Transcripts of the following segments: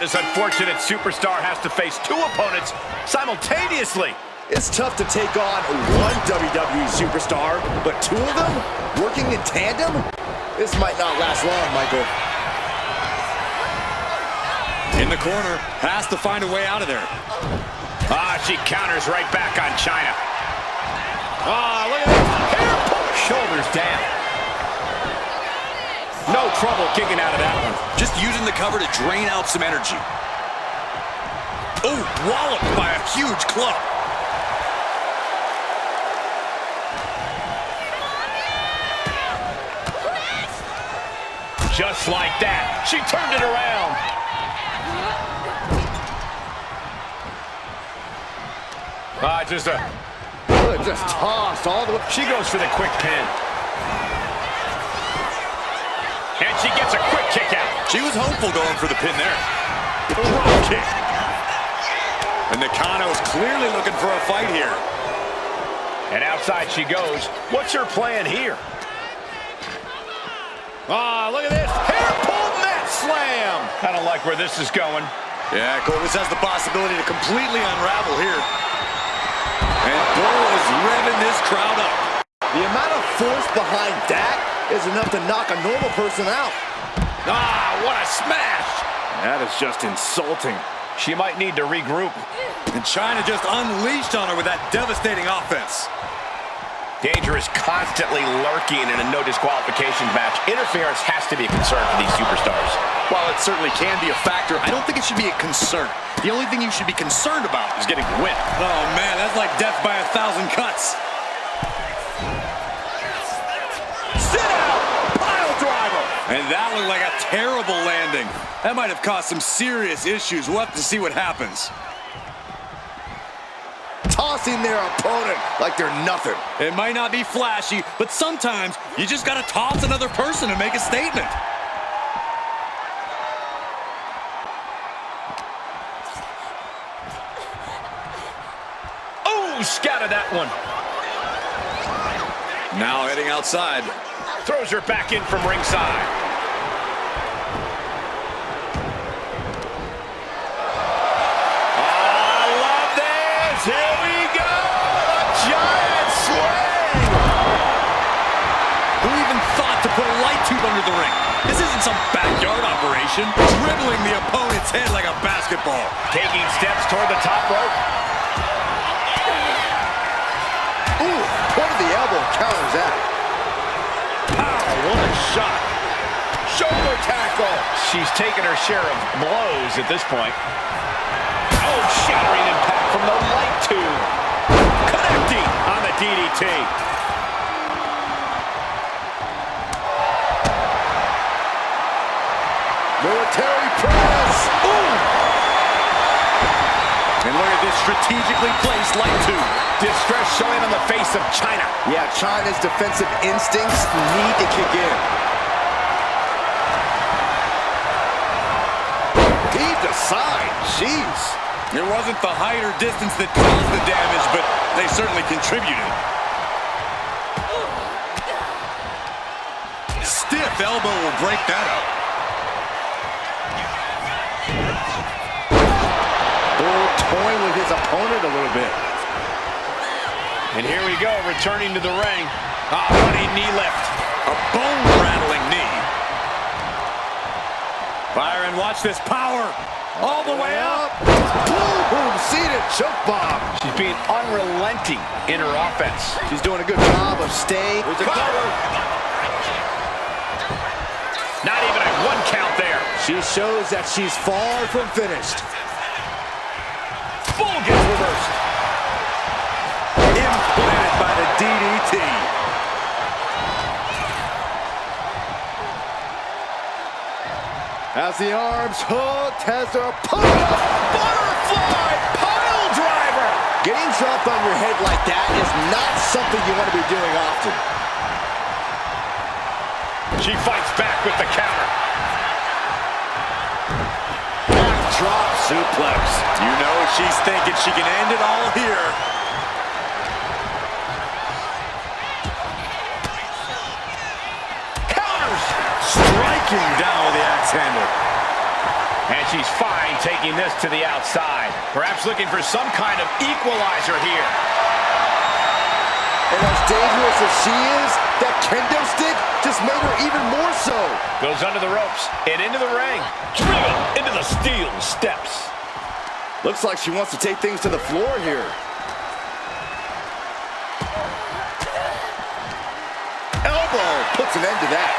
this unfortunate superstar has to face two opponents simultaneously. It's tough to take on one WWE superstar, but two of them working in tandem? This might not last long, Michael. In the corner, has to find a way out of there. She counters right back on Chyna. Look at this. Hair pull. Shoulders down. No trouble kicking out of that one. Just using the cover to drain out some energy. Oh, walloped by a huge club. Just like that, she turned it around. Just tossed all the way. She goes for the quick pin. And she gets a quick kick out. She was hopeful going for the pin there. Drop kick. And Nakano is clearly looking for a fight here. And outside she goes. What's her plan here? Look at this. Hair pull mat slam. I don't like where this is going. Yeah, Cole, this has the possibility to completely unravel here. And Bull is revving this crowd up. The amount of force behind that is enough to knock a normal person out. What a smash. That is just insulting. She might need to regroup. And Chyna just unleashed on her with that devastating offense. Danger is constantly lurking in a no disqualification match. Interference has to be a concern for these superstars. While it certainly can be a factor, I don't think it should be a concern. The only thing you should be concerned about is getting win. Oh man, that's like death by 1,000 cuts. Sit out! Pile driver! And that looked like a terrible landing. That might have caused some serious issues. We'll have to see what happens. Tossing their opponent like they're nothing. It might not be flashy, but sometimes you just gotta toss another person to make a statement. Oh, scattered that one. Now heading outside. Throws her back in from ringside. Here we go! A giant swing! Who even thought to put a light tube under the ring? This isn't some backyard operation. Dribbling the opponent's head like a basketball. Taking steps toward the top rope. Ooh, point of the elbow counters that. Pow, what a shot. Shoulder tackle. She's taken her share of blows at this point. Oh, shattering impact from the light tube. Connecting on the DDT. Military press. Ooh. And look at this strategically placed light tube. Distress showing on the face of Chyna. Yeah, Chyna's defensive instincts need to kick in. Heaved aside. Jeez. It wasn't the height or distance that caused the damage, but they certainly contributed. Stiff elbow will break that up. Bull toying with his opponent a little bit. And here we go, returning to the ring. Running knee lift. A bone-rattling knee. Byron, watch this power. All the way up. Boom, seated choke bomb. She's being unrelenting in her offense. She's doing a good job of staying. There's a cover. Not even a one count there. She shows that she's far from finished. Bull gets reversed. Implanted by the DDT. As the arms hooked, has her opponent. Butterfly pile driver. Getting dropped on your head like that is not something you want to be doing often. She fights back with the counter. Backdrop suplex. You know she's thinking she can end it all here. Counters. Striking down with the axe handle. And she's fine taking this to the outside. Perhaps looking for some kind of equalizer here. And as dangerous as she is, that kendo stick just made her even more so. Goes under the ropes and into the ring. Driven into the steel steps. Looks like she wants to take things to the floor here. Elbow puts an end to that.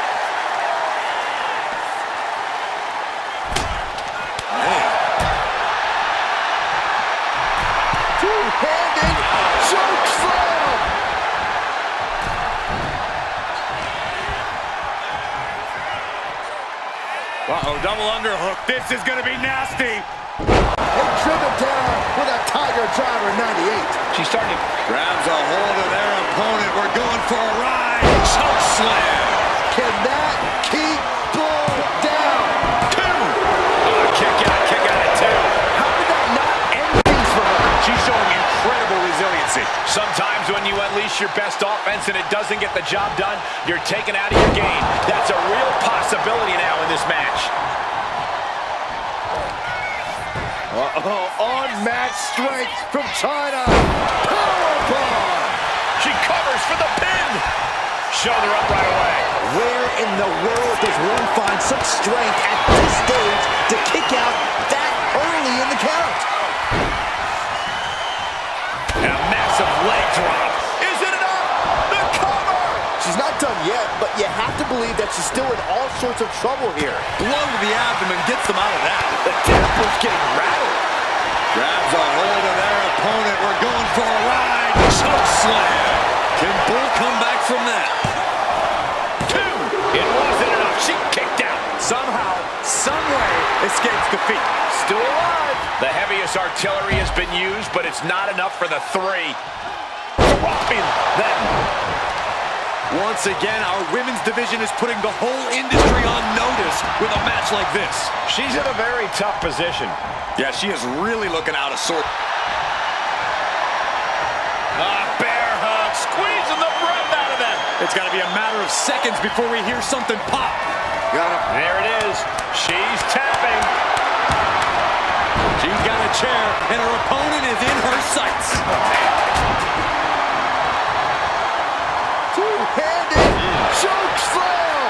Man. Two-handed choke slam. Uh-oh, double underhook. This is going to be nasty. And driven down with a Tiger Driver 98. She's starting to... Grabs a hold of their opponent. We're going for a ride. Choke slam. Can that keep Bull down? Two. Oh, kick out at two. How did that not end things for her? She's showing incredible resiliency. Sometimes when you unleash your best offense and it doesn't get the job done, you're taken out of your game. That's a real possibility now in this match. Unmatched strength from Chyna. Powerbomb. She covers for the pin. Shoulder up right away. Where in the world does one find such strength at this stage to kick out that early in the count? And a massive leg drop. Is it enough? The cover. She's not done yet, but you have to believe that she's still in all sorts of trouble here. Blow to the abdomen gets them out of that. The temple's getting rattled. Grabs a hold of their opponent. We're going for a ride. Choke slam. Can Bull come back from that? Two. It wasn't enough. She kicked out. Somehow, someway, escapes defeat. Still alive. The heaviest artillery has been used, but it's not enough for the three. Dropping them. Once again, our women's division is putting the whole industry on notice with a match like this. She's in a very tough position. Yeah, she is really looking out of sorts. Bear hug, squeezing the breath out of them. It's got to be a matter of seconds before we hear something pop. Got it. There it is. She's tapping. She's got a chair, and her opponent is in her sights. Two-handed choke slam.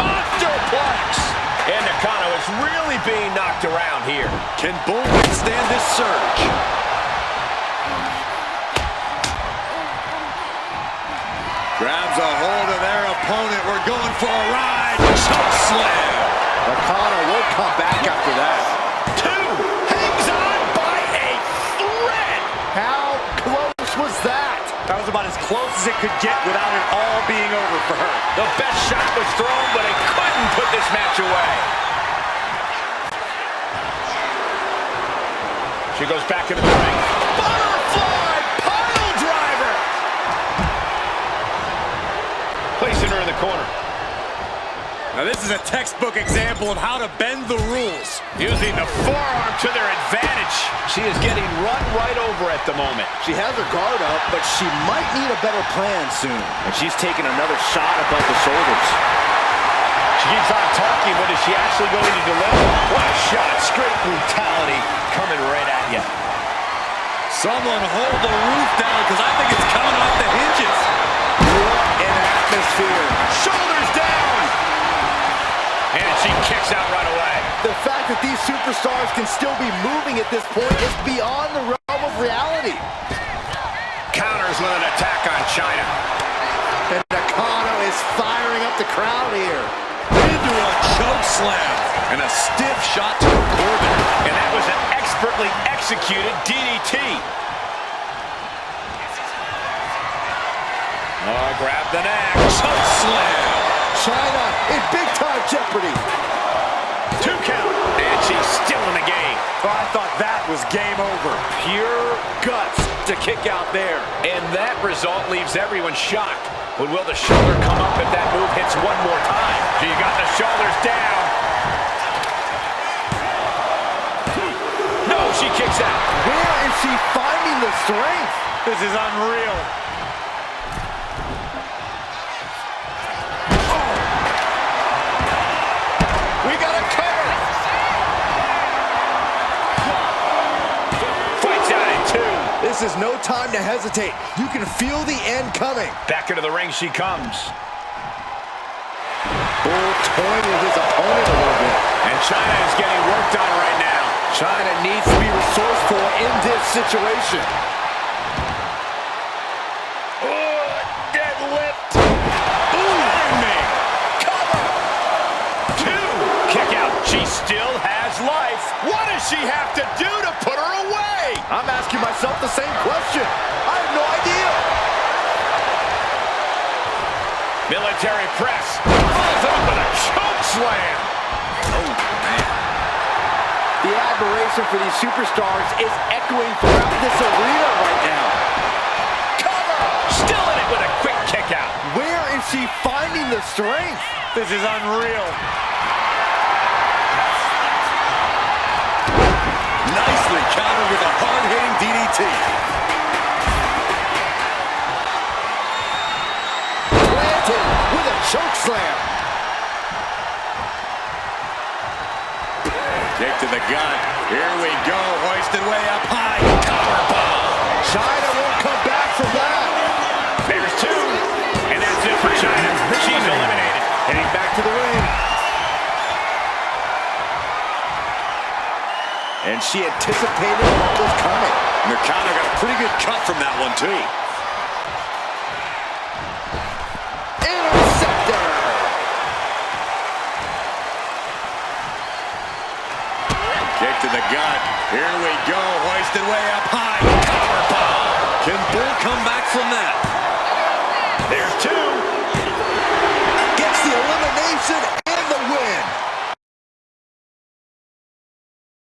Monsterplex. And Nakano is really being knocked around here. Can Bull withstand this surge? Grabs a hold of their opponent. We're going for a ride. Choke slam. Nakano won't come back after that. Two. Hangs on by a thread. How close was that? That was about as close as it could get without it all being over for her. The best shot was thrown, but it couldn't put this match away. She goes back into the ring. Butterfly pile driver. Placing her in the corner. Now this is a textbook example of how to bend the rules. Using the forearm to their advantage. She is getting run right over at the moment. She has her guard up, but she might need a better plan soon. And she's taking another shot above the shoulders. She keeps on talking, but is she actually going to deliver? What a shot. Straight brutality coming right at you. Someone hold the roof down, because I think it's coming off the hinges. What an atmosphere. Shoulders down. And she kicks out right away. The fact that these superstars can still be moving at this point is beyond the realm of reality. Counters with an attack on Chyna. And Nakano is firing up the crowd here. Into a choke slam. And a stiff shot to Corbin. And that was an expertly executed DDT. Oh, grab the neck. Choke slam. Chyna in big-time jeopardy. 2 count. And she's still in the game. Oh, I thought that was game over. Pure guts to kick out there. And that result leaves everyone shocked. But will the shoulder come up if that move hits one more time? She got the shoulders down. No, she kicks out. Where is she finding the strength? This is unreal. This is no time to hesitate. You can feel the end coming. Back into the ring she comes. Bull toying with his opponent a little bit. And Chyna is getting worked on right now. Chyna needs to be resourceful in this situation. Deadlift. Ooh, me. Cover. 2. Kick out. She still has life. What does she have to do to put her away? I'm asking myself the same question. I have no idea. Military press. Follows up with a choke slam. Oh, man. The admiration for these superstars is echoing throughout this arena right now. Cover. Still in it with a quick kick out. Where is she finding the strength? This is unreal. Nicely countered with a hard-hitting DDT. Planted with a choke slam. Kick to the gut. Here we go. Hoisted way up high. Cover bomb. Chyna won't come back from that. There's 2. And that's it for Chyna. She's eliminated. Heading back to the ring. And she anticipated what was coming. Nakano got a pretty good cut from that one, too. Interceptor. Kick to the gut. Here we go. Hoisted way up high. Cover bomb. Can Bull come back from that? There's 2.